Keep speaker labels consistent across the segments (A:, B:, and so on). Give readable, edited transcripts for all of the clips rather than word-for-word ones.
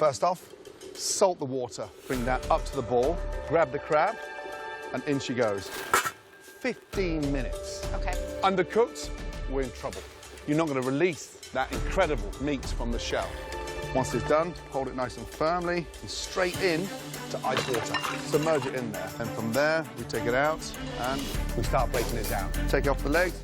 A: First off, salt the water. Bring that up to the ball, grab the crab, and in she goes. 15 minutes.
B: Okay.
A: Undercooked, we're in trouble. You're not going to release that incredible meat from the shell. Once it's done, hold it nice and firmly and straight in to ice water. Submerge it in there. And from there, we take it out and we start breaking it down. Take off the legs.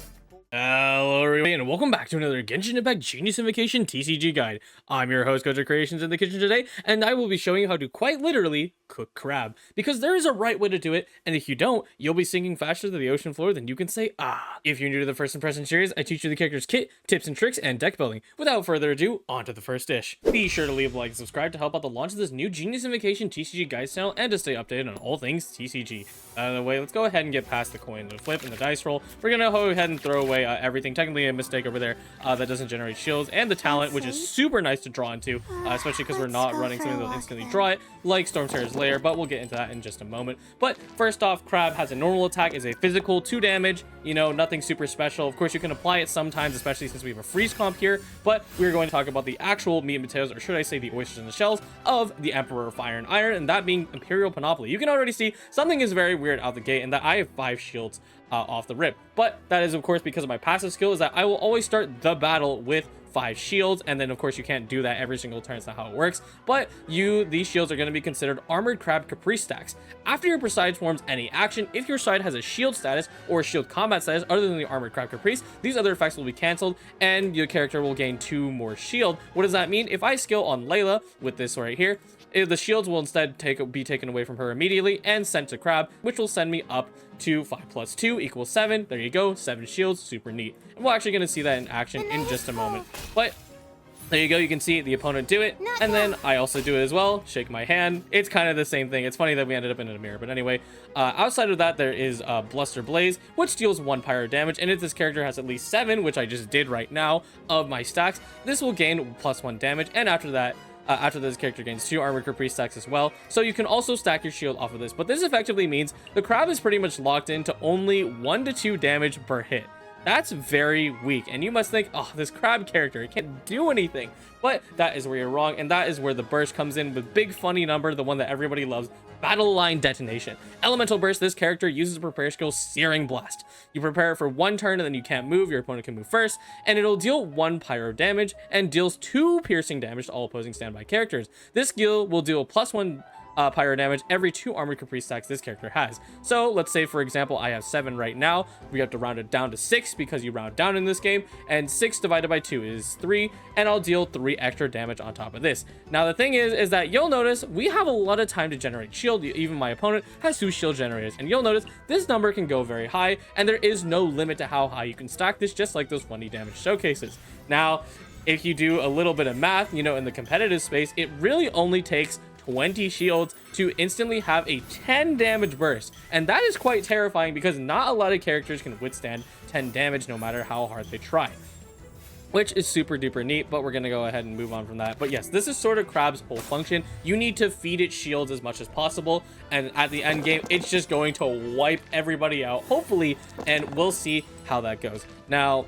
C: Hello everybody and welcome back to another Genshin Impact Genius Invocation TCG guide. I'm your host, Coach of Creations in the kitchen today, and I will be showing you how to quite literally cook crab. Because there is a right way to do it, and if you don't, you'll be sinking faster to the ocean floor than you can say ah. If you're new to the First Impression series, I teach you the character's kit, tips and tricks, and deck building. Without further ado, on to the first dish. Be sure to leave a like and subscribe to help out the launch of this new Genius Invocation TCG guides channel and to stay updated on all things TCG. Out of the way, let's go ahead and get past the coin, the flip, and the dice roll. We're gonna go ahead and throw away everything. Technically a mistake over there that doesn't generate shields, and the talent, which is super nice to draw into, especially because we're not running something that'll instantly draw it, like Stormterror's Lair, but we'll get into that in just a moment. But first off, Crab has a normal attack, is a physical 2 damage, you know, nothing super special. Of course, you can apply it sometimes, especially since we have a freeze comp here, but we're going to talk about the actual meat and potatoes, or should I say the oysters and the shells, of the Emperor of Fire and Iron, and that being Imperial Panoply. You can already see something is very weird out the gate, and that I have 5 shields off the rip, but that is of course because of my passive skill, is that I will always start the battle with 5 shields, and then of course you can't do that every single turn. It's not how it works, but these shields are going to be considered armored crab caprice stacks. After your side forms any action, if your side has a shield status or a shield combat status other than the armored crab caprice, these other effects will be cancelled and your character will gain 2 more shield. What does that mean? If I skill on Layla with this right here, the shields will instead be taken away from her immediately and sent to Crab, which will send me up to 5 plus 2 equals 7. There you go, 7 shields, super neat. And we're actually going to see that in action in just a moment. But there you go, you can see the opponent do it, and then I also do it as well, shake my hand. It's kind of the same thing. It's funny that we ended up in a mirror, but anyway, outside of that, there is Bluster Blaze, which deals 1 pyro damage, and if this character has at least 7, which I just did right now, of my stacks, this will gain plus 1 damage, and after that, after this character gains 2 armored caprice stacks as well. So you can also stack your shield off of this, but this effectively means the crab is pretty much locked into only 1 to 2 damage per hit. That's very weak, and you must think, oh, this crab character, it can't do anything. But that is where you're wrong, and that is where the burst comes in with big funny number, the one that everybody loves, Battle Line Detonation. Elemental Burst, this character uses a prepare skill, Searing Blast. You prepare it for 1 turn and then you can't move, your opponent can move first, and it'll deal 1 pyro damage and deals 2 piercing damage to all opposing standby characters. This skill will deal plus 1 pyro damage every 2 armored caprice stacks this character has. So let's say, for example, I have 7 right now. We have to round it down to 6 because you round down in this game, and 6 divided by 2 is 3, and I'll deal 3 extra damage on top of this. Now the thing is that you'll notice we have a lot of time to generate shield. Even my opponent has 2 shield generators, and you'll notice this number can go very high, and there is no limit to how high you can stack this, just like those 1d damage showcases. Now if you do a little bit of math, you know, in the competitive space, it really only takes 20 shields to instantly have a 10 damage burst, and that is quite terrifying because not a lot of characters can withstand 10 damage no matter how hard they try, which is super duper neat. But we're gonna go ahead and move on from that. But yes, this is sort of Crab's whole function. You need to feed it shields as much as possible, and at the end game it's just going to wipe everybody out, hopefully, and we'll see how that goes. Now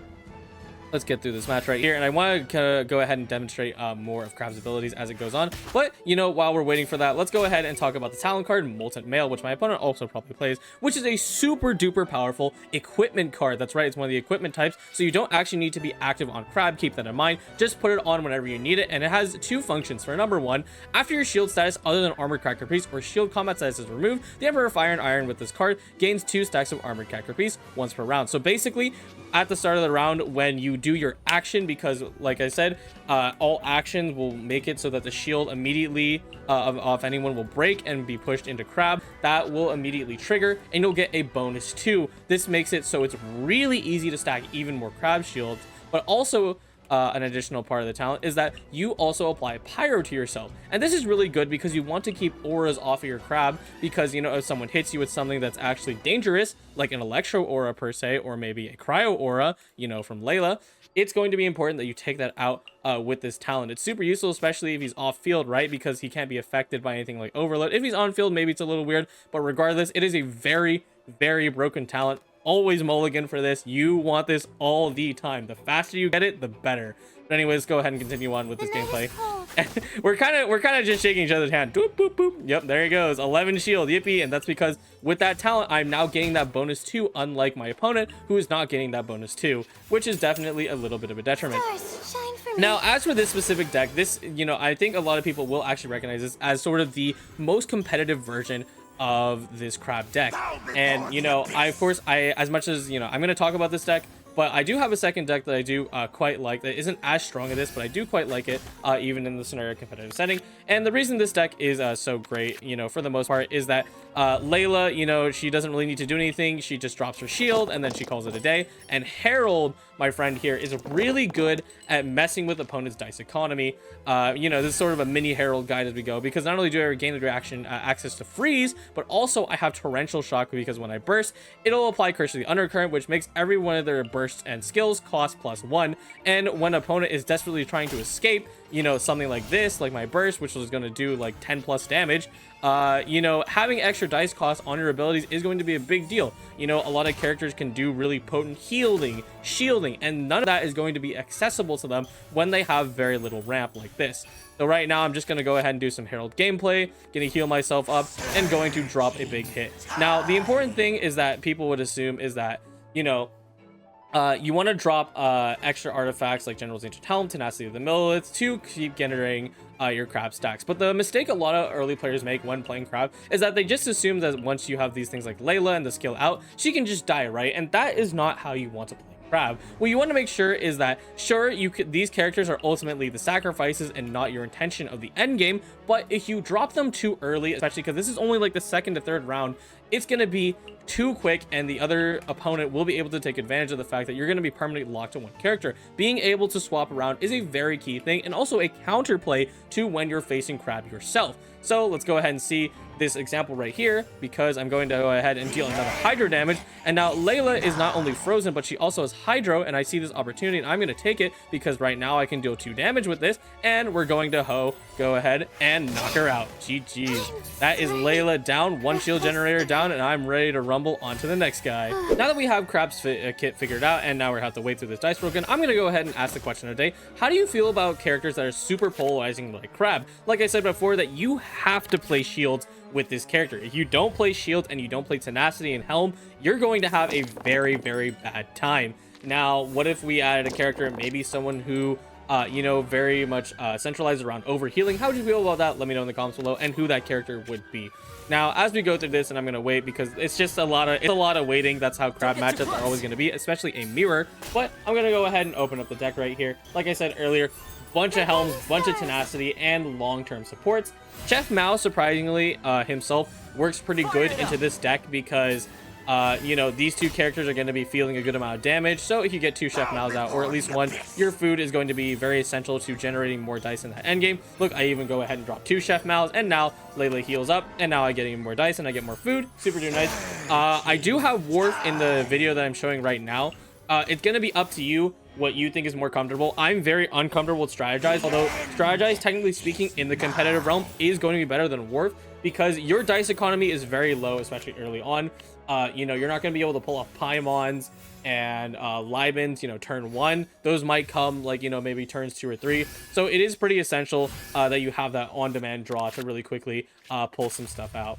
C: let's get through this match right here, and I want to go ahead and demonstrate more of Crab's abilities as it goes on. But, you know, while we're waiting for that, let's go ahead and talk about the talent card, Molten Mail, which my opponent also probably plays, which is a super duper powerful equipment card. That's right, it's one of the equipment types, so you don't actually need to be active on Crab. Keep that in mind. Just put it on whenever you need it, and it has 2 functions. For number 1, after your shield status other than Armored Cracker Piece or shield combat status is removed, the Emperor of Fire and Iron with this card gains 2 stacks of Armored Cracker Piece once per round. So basically, at the start of the round, when you do your action, because like I said, all actions will make it so that the shield immediately of anyone will break and be pushed into Crab. That will immediately trigger, and you'll get a bonus 2. This makes it so it's really easy to stack even more Crab shields, but also an additional part of the talent is that you also apply pyro to yourself, and this is really good because you want to keep auras off of your Crab, because, you know, if someone hits you with something that's actually dangerous, like an electro aura per se, or maybe a cryo aura, you know, from Layla, it's going to be important that you take that out with this talent. It's super useful, especially if he's off field, right? Because he can't be affected by anything like overload. If he's on field, maybe it's a little weird, but regardless, it is a very, very broken talent. Always mulligan for this. You want this all the time. The faster you get it, the better. But anyways, let's go ahead and continue on with this gameplay. we're kind of just shaking each other's hand. Doop, boop, boop. Yep, there he goes. 11 shield, yippee. And that's because with that talent, I'm now getting that bonus 2, unlike my opponent, who is not getting that bonus 2, which is definitely a little bit of a detriment. Now, as for this specific deck, this, I think a lot of people will actually recognize this as sort of the most competitive version of this crab deck. And, of course, as much as, I'm going to talk about this deck, but I do have a second deck that I do quite like that isn't as strong as this, but I do quite like it, even in the scenario competitive setting. And the reason this deck is so great, for the most part, is that Layla, she doesn't really need to do anything. She just drops her shield and then she calls it a day. And Herald, my friend here, is really good at messing with opponent's dice economy. This is sort of a mini Herald guide as we go, because not only do I gain the reaction access to freeze, but also I have torrential shock, because when I burst, it'll apply Curse to the Undercurrent, which makes every one of their bursts and skills cost +1. And when opponent is desperately trying to escape, something like this, like my burst, which was going to do like 10+ damage, having extra dice costs on your abilities is going to be a big deal. A lot of characters can do really potent healing, shielding, and none of that is going to be accessible to them when they have very little ramp like this. So right now, I'm just going to go ahead and do some Herald gameplay, going to heal myself up, and going to drop a big hit. Now, the important thing is that people would assume is that, you want to drop extra artifacts like General's Ancient Helm, Tenacity of the Millilith to keep generating your crab stacks. But the mistake a lot of early players make when playing crab is that they just assume that once you have these things like Layla and the skill out, she can just die, right? And that is not how you want to play crab. What you want to make sure is that, sure, these characters are ultimately the sacrifices and not your intention of the end game, but if you drop them too early, especially because this is only like the second to third round, it's going to be too quick, and the other opponent will be able to take advantage of the fact that you're going to be permanently locked to one character. Being able to swap around is a very key thing, and also a counterplay to when you're facing crab yourself. So let's go ahead and see this example right here, because I'm going to go ahead and deal another hydro damage. And now Layla is not only frozen, but she also has hydro, and I see this opportunity and I'm going to take it, because right now I can deal 2 damage with this, and we're going to go ahead and knock her out. GG's. That is Layla down, 1 shield generator down, and I'm ready to rumble onto the next guy. Now that we have Crab's kit figured out, and now we have to wait through this dice broken, I'm going to go ahead and ask the question of the day. How do you feel about characters that are super polarizing like Crab? Like I said before, that you have to play shields with this character. If you don't play shields and you don't play Tenacity and Helm, you're going to have a very, very bad time. Now, what if we added a character, maybe someone who very much centralized around overhealing? How would you feel about that? Let me know in the comments below, and who that character would be. Now, as we go through this, and I'm gonna wait because it's just a lot of waiting. That's how crab matchups are always gonna be, especially a mirror. But I'm gonna go ahead and open up the deck right here. Like I said earlier, bunch of helms, bunch of tenacity, and long-term supports. Chef Mao, surprisingly, himself works pretty good into this deck because these 2 characters are going to be feeling a good amount of damage. So if you get 2 Chef Maos out, or at least 1, your food is going to be very essential to generating more dice in that endgame. Look, I even go ahead and drop 2 Chef Maos, and now Layla heals up, and now I get even more dice, and I get more food. Super duper nice. I do have Worf in the video that I'm showing right now. It's going to be up to you what you think is more comfortable. I'm very uncomfortable with Strategize, although Strategize, technically speaking, in the competitive realm is going to be better than Worf, because your dice economy is very low, especially early on. You're not going to be able to pull off Paimons and Libans, turn 1. Those might come like, maybe turns 2 or 3. So it is pretty essential that you have that on-demand draw to really quickly pull some stuff out.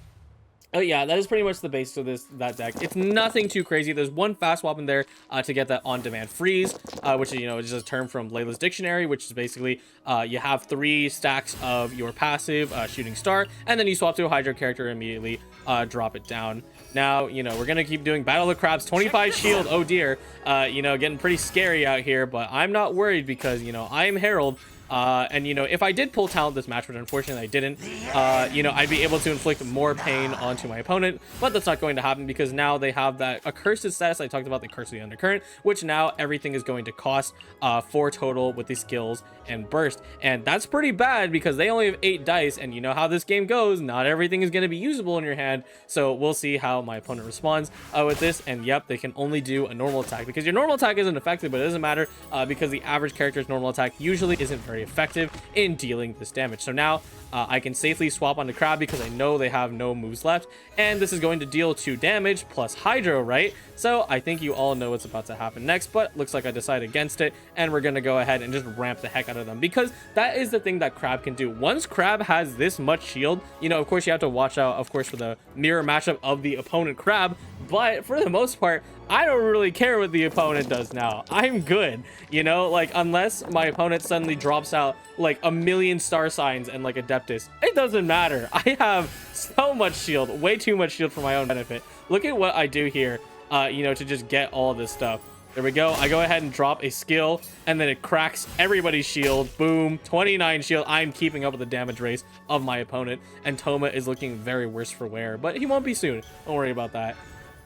C: Oh yeah, that is pretty much the base of that deck. It's nothing too crazy. There's one fast swap in there to get that on-demand freeze, which is a term from Layla's dictionary, which is basically you have 3 stacks of your passive shooting star, and then you swap to a hydro character and immediately drop it down. Now, we're gonna keep doing Battle of Crabs, 25 shield. Oh dear, getting pretty scary out here, but I'm not worried because I am Herald. And if I did pull talent this match, which unfortunately I didn't, I'd be able to inflict more pain onto my opponent, but that's not going to happen because now they have that accursed status. I talked about the Curse of the Undercurrent, which now everything is going to cost 4 total with the skills and burst, and that's pretty bad because they only have 8 dice, and you know how this game goes, not everything is going to be usable in your hand. So we'll see how my opponent responds with this. And yep, they can only do a normal attack because your normal attack isn't effective, but it doesn't matter because the average character's normal attack usually isn't very very effective in dealing this damage. So now I can safely swap onto Crab because I know they have no moves left, and this is going to deal 2 damage plus Hydro, right? So I think you all know what's about to happen next, but looks like I decided against it, and we're gonna go ahead and just ramp the heck out of them, because that is the thing that Crab can do. Once Crab has this much shield, you know, of course you have to watch out, of course, for the mirror matchup of the opponent Crab, but for the most part, I don't really care what the opponent does now. I'm good, you know, like, unless my opponent suddenly drops out like a million star signs and like Adeptus, it doesn't matter. I have so much shield, way too much shield for my own benefit. Look at what I do here, you know, to just get all this stuff. There we go. I go ahead and drop a skill, and then it cracks everybody's shield. Boom, 29 shield. I'm keeping up with the damage race of my opponent, and Thoma is looking very worse for wear, but he won't be soon. Don't worry about that.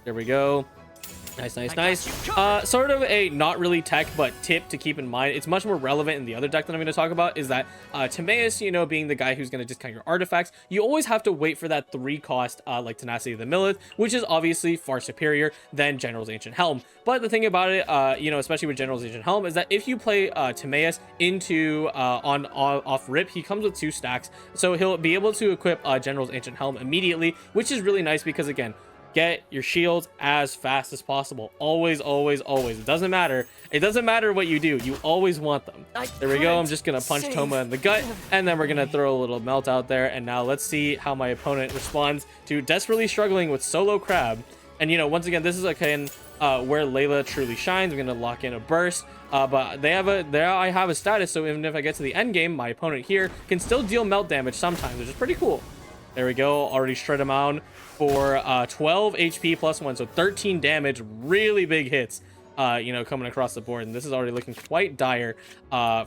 C: There we go. Nice, nice, nice. Sort of a not really tech, but tip to keep in mind. It's much more relevant in the other deck that I'm going to talk about, is that Timaeus, you know, being the guy who's going to discount your artifacts, you always have to wait for that 3 cost, like Tenacity of the Millith, which is obviously far superior than General's Ancient Helm. But the thing about it, you know, especially with General's Ancient Helm, is that if you play Timaeus into off rip, he comes with 2 stacks, so he'll be able to equip General's Ancient Helm immediately, which is really nice because, again, get your shields as fast as possible. Always, always, always. It doesn't matter. It doesn't matter what you do. You always want them. There we go. I'm just going to punch Thoma in the gut, and then we're going to throw a little melt out there. And now let's see how my opponent responds to desperately struggling with solo Crab. And, you know, once again, this is again where Layla truly shines. I'm going to lock in a burst. But they have I have a status, so even if I get to the end game, my opponent here can still deal melt damage sometimes, which is pretty cool. There we go. Already shred him out for 12 HP plus 1, so 13 damage. Really big hits, you know, coming across the board. And this is already looking quite dire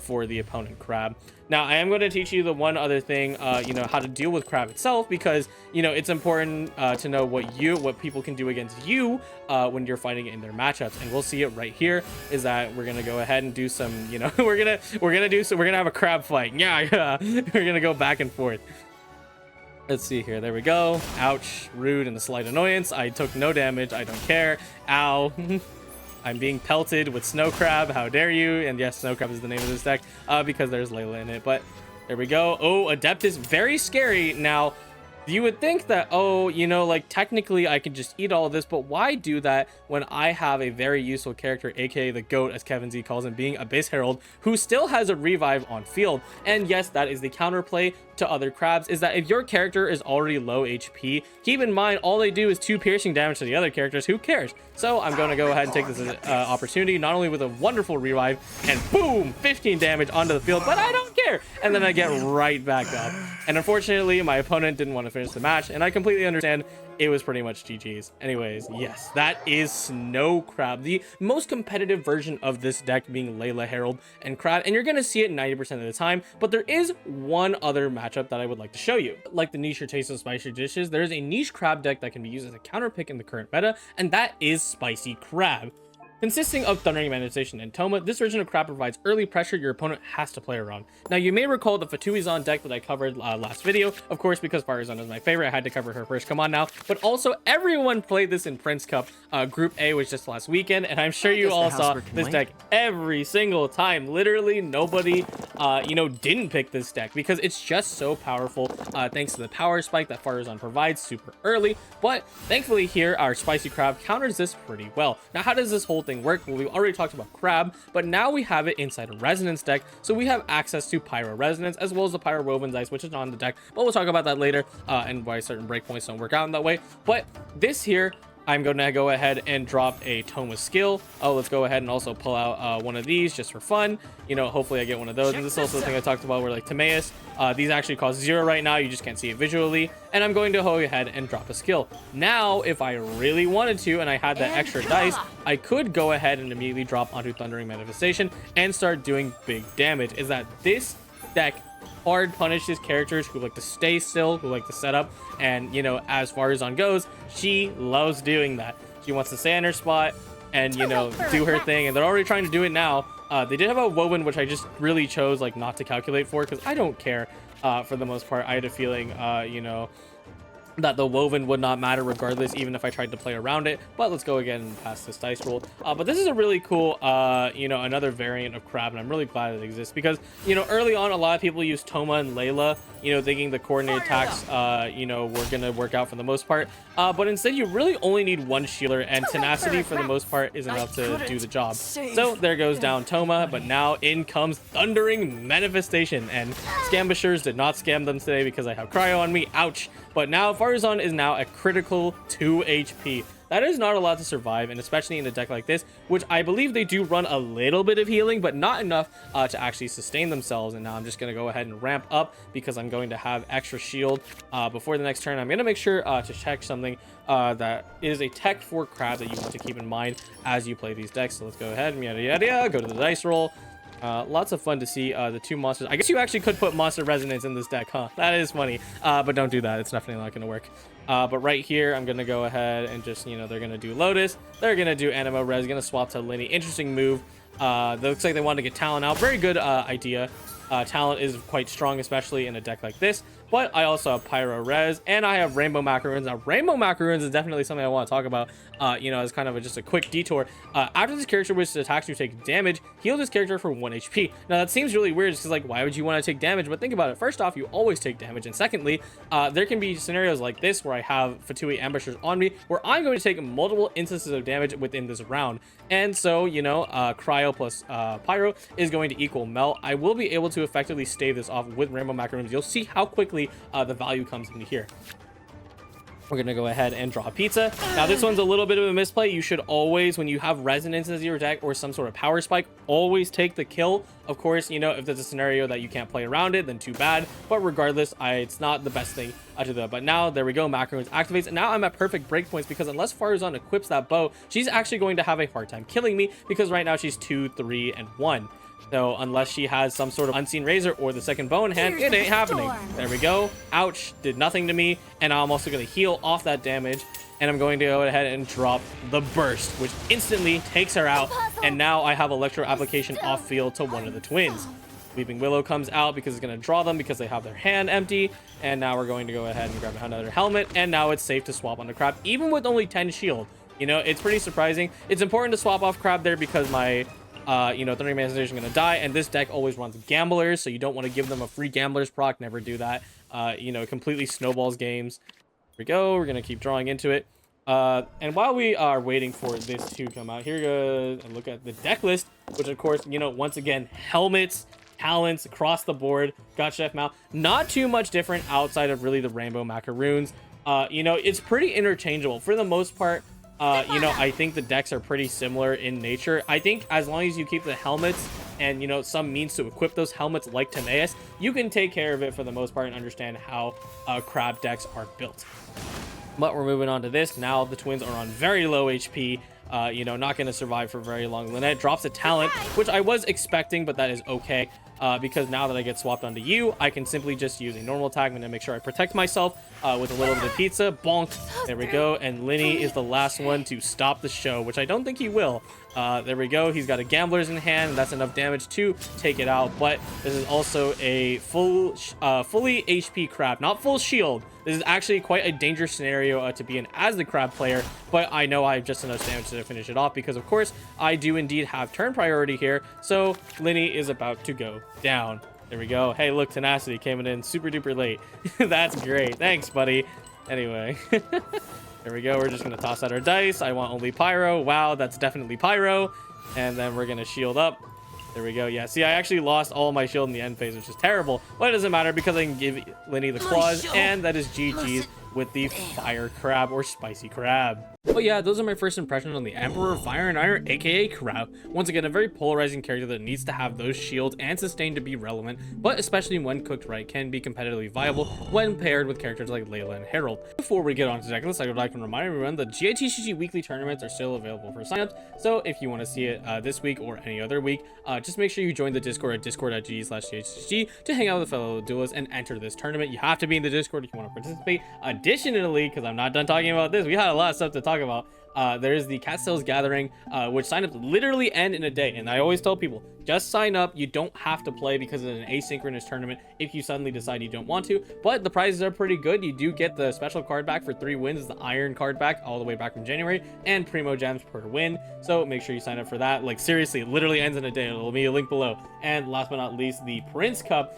C: for the opponent Crab. Now, I am going to teach you the one other thing, you know, how to deal with Crab itself, because, you know, it's important to know what people can do against you when you're fighting in their matchups. And we'll see it right here, is that we're going to go ahead and do some, you know, we're going to have a Crab fight. Yeah. We're going to go back and forth. Let's see here. There we go. Ouch. Rude and a slight annoyance. I took no damage. I don't care. Ow. I'm being pelted with Snow Crab. How dare you? And yes, Snow Crab is the name of this deck because there's Layla in it. But there we go. Oh, Adeptus. Very scary. Now, you would think that, oh, you know, like, technically I can just eat all of this, but why do that when I have a very useful character, aka the GOAT, as Kevin Z calls him, being Abyss Herald, who still has a revive on field? And yes, that is the counterplay to other Crabs, is that if your character is already low HP, keep in mind all they do is 2 piercing damage to the other characters. Who cares? So I'm going to go ahead and take this opportunity, not only with a wonderful revive, and boom, 15 damage onto the field, but I don't care. And then I get right back up. And unfortunately, my opponent didn't want to finish the match, and I completely understand. It was pretty much GG's. Anyways, yes, that is Snow Crab, the most competitive version of this deck, being Layla, Herald, and Crab, and you're going to see it 90% of the time, but there is one other matchup that I would like to show you. Like the niche or taste of spicy dishes, there is a niche Crab deck that can be used as a counter pick in the current meta, and that is Spicy Crab. Consisting of Thundering Manifestation and Thoma, this version of Crab provides early pressure your opponent has to play around. Now, you may recall the Fatuizon deck that I covered last video, of course, because Farazan is my favorite. I had to cover her first, come on now. But also, everyone played this in Prince Cup. Group A was just last weekend, and I'm sure you all saw this deck every single time. Literally, nobody, you know, didn't pick this deck, because it's just so powerful, thanks to the power spike that Farazan provides super early. But thankfully here, our Spicy Crab counters this pretty well. Now, how does this whole thing work? Well, we already talked about Crab, but now we have it inside a Resonance deck, so we have access to Pyro Resonance as well as the Pyro Woven's Ice, which is on the deck, but we'll talk about that later, and why certain breakpoints don't work out in that way. But this here, I'm going to go ahead and drop a Thoma skill. Oh, let's go ahead and also pull out one of these just for fun. You know, hopefully I get one of those. And this is also the thing I talked about where, like, Timaeus, these actually cost 0 right now. You just can't see it visually. And I'm going to go ahead and drop a skill. Now, if I really wanted to and I had that extra dice, I could go ahead and immediately drop onto Thundering Manifestation and start doing big damage. Is that this deck hard punishes characters who like to stay still, who like to set up, and, you know, as far as on goes, she loves doing that. She wants to stay in her spot and, you know, do her thing, and they're already trying to do it now. They did have a Woven, which I just really chose, like, not to calculate for, because I don't care for the most part. I had a feeling, you know, that the woven would not matter regardless, even if I tried to play around it. But let's go again and pass this dice roll. But this is a really cool, you know, another variant of Crab, and I'm really glad it exists because, you know, early on, a lot of people use Thoma and Layla, you know, thinking the coordinated attacks, you know, were gonna work out for the most part. But instead, you really only need one shielder, and tenacity for the most part is enough to do the job. So there goes down Thoma, but now in comes Thundering Manifestation, and Scambushers did not scam them today because I have Cryo on me. Ouch. But now Farazan is now a critical 2 HP. That is not a lot to survive, and especially in a deck like this, which I believe they do run a little bit of healing, but not enough to actually sustain themselves. And now I'm just going to go ahead and ramp up because I'm going to have extra shield before the next turn. I'm going to make sure to check something that is a tech for Crab that you want to keep in mind as you play these decks. So let's go ahead and yada yada yada, go to the dice roll. Lots of fun to see the two monsters. I guess you actually could put Monster Resonance in this deck, huh? That is funny, but don't do that. It's definitely not going to work. But right here, I'm going to go ahead and just, you know, they're going to do Lotus. They're going to do Animo Res, going to swap to Linny. Interesting move. Looks like they want to get Talent out. Very good idea. Talent is quite strong, especially in a deck like this. But I also have Pyro Res, and I have Rainbow Macaroons. Now, Rainbow Macaroons is definitely something I want to talk about, you know, as kind of just a quick detour. After this character wishes to attack you take damage, heal this character for 1 HP. Now, that seems really weird, because, like, why would you want to take damage? But think about it. First off, you always take damage. And secondly, there can be scenarios like this where I have Fatui Ambushers on me, where I'm going to take multiple instances of damage within this round. And so, you know, Cryo plus Pyro is going to equal Melt. I will be able to effectively stave this off with Rainbow Macaroons. You'll see how quickly the value comes into here. We're going to go ahead and draw Pizza. Now, this one's a little bit of a misplay. You should always, when you have Resonance as your deck or some sort of Power Spike, always take the kill. Of course, you know, if there's a scenario that you can't play around it, then too bad. But regardless, it's not the best thing to do. But now, there we go. Macaroons activates. And now I'm at perfect breakpoints because unless Farazan equips that bow, she's actually going to have a hard time killing me because right now she's 2, 3, and 1. So unless she has some sort of Unseen Razor or the second bow in hand, it ain't happening. There we go. Ouch. Did nothing to me. And I'm also going to heal off that damage. And I'm going to go ahead and drop the Burst, which instantly takes her out. And now I have Electro Application off field to one of the twins. Weeping Willow comes out because it's going to draw them because they have their hand empty. And now we're going to go ahead and grab another helmet. And now it's safe to swap onto Crab, even with only 10 shield. You know, it's pretty surprising. It's important to swap off Crab there because my... you know, Thundering Manifestation is going to die, and this deck always runs Gamblers, so you don't want to give them a free Gamblers proc. Never do that. You know, completely snowballs games. Here we go. We're going to keep drawing into it. And while we are waiting for this to come out, here goes and look at the deck list, which, of course, you know, once again, helmets, talents across the board. Got Chef Mao. Not too much different outside of really the Rainbow Macaroons. You know, it's pretty interchangeable for the most part. You know, I think the decks are pretty similar in nature. I think as long as you keep the helmets and, you know, some means to equip those helmets like Timaeus, you can take care of it for the most part and understand how Crab decks are built. But we're moving on to this. Now the twins are on very low HP. You know, not going to survive for very long. Lynette drops a talent, which I was expecting, but that is okay. Because now that I get swapped onto you, I can simply just use a normal attack. I'm going to make sure I protect myself with a little bit of pizza. Bonk. There we go. And Linny is the last one to stop the show, which I don't think he will. There we go. He's got a Gambler's in hand. And that's enough damage to take it out. But this is also a fully HP Crab, not full shield. This is actually quite a dangerous scenario to be in as the Crab player, but I know I have just enough damage to finish it off because, of course, I do indeed have turn priority here, so Linny is about to go down. There we go. Hey, look, Tenacity came in super duper late. That's great. Thanks, buddy. Anyway, there we go. We're just going to toss out our dice. I want only Pyro. Wow, that's definitely Pyro. And then we're going to shield up. There we go. Yeah, see, I actually lost all my shield in the end phase, which is terrible. But it doesn't matter because I can give Linny the claws, and that is GG's with the Fire Crab or Spicy Crab. But yeah, those are my first impressions on the Emperor of Fire and Iron, aka Crab. Once again, a very polarizing character that needs to have those shields and sustain to be relevant, but especially when cooked right, can be competitively viable when paired with characters like Layla and Herald. Before we get on to Decklists, I would like to remind everyone that GITCG weekly tournaments are still available for signups, so if you want to see it this week or any other week, just make sure you join the Discord at discord.gg/GITCG to hang out with fellow duelists and enter this tournament. You have to be in the Discord if you want to participate. Additionally, because I'm not done talking about this, we had a lot of stuff to talk about. There's the Cat Sales Gathering, which signups literally end in a day. And I always tell people, Just sign up. You don't have to play because it's an asynchronous tournament if you suddenly decide you don't want to, but the prizes are pretty good. You do get the special card back for 3 wins, the Iron card back all the way back from January, and Primo Gems per win. So make sure you sign up for that. Like seriously, it literally ends in a day. It'll be a link below. And last but not least, the Prince Cup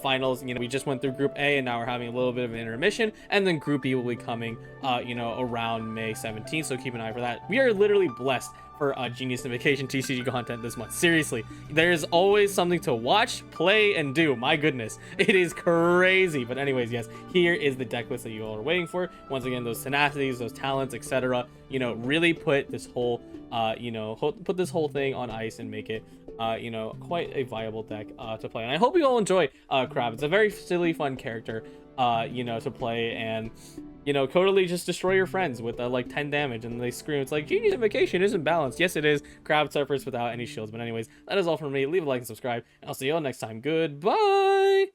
C: finals. You know, we just went through Group A and now we're having a little bit of an intermission, and then Group B will be coming you know, around May 17th, so keep an eye for that. We are literally blessed for Genius Invocation TCG content this month. Seriously, there's always something to watch, play, and do. My goodness, it is crazy. But anyways, yes, here is the deck list that you all are waiting for. Once again, those tenacities, those talents, etc. You know, really put this whole you know, put this whole thing on ice and make it you know, quite a viable deck to play. And I hope you all enjoy Crab. It's a very silly, fun character you know, to play, and you know, totally just destroy your friends with like 10 damage and they scream. It's like, Genius Invocation isn't balanced. Yes, it is. Crab suffers without any shields. But anyways, that is all from me. Leave a like and subscribe, and I'll see you all next time. Goodbye.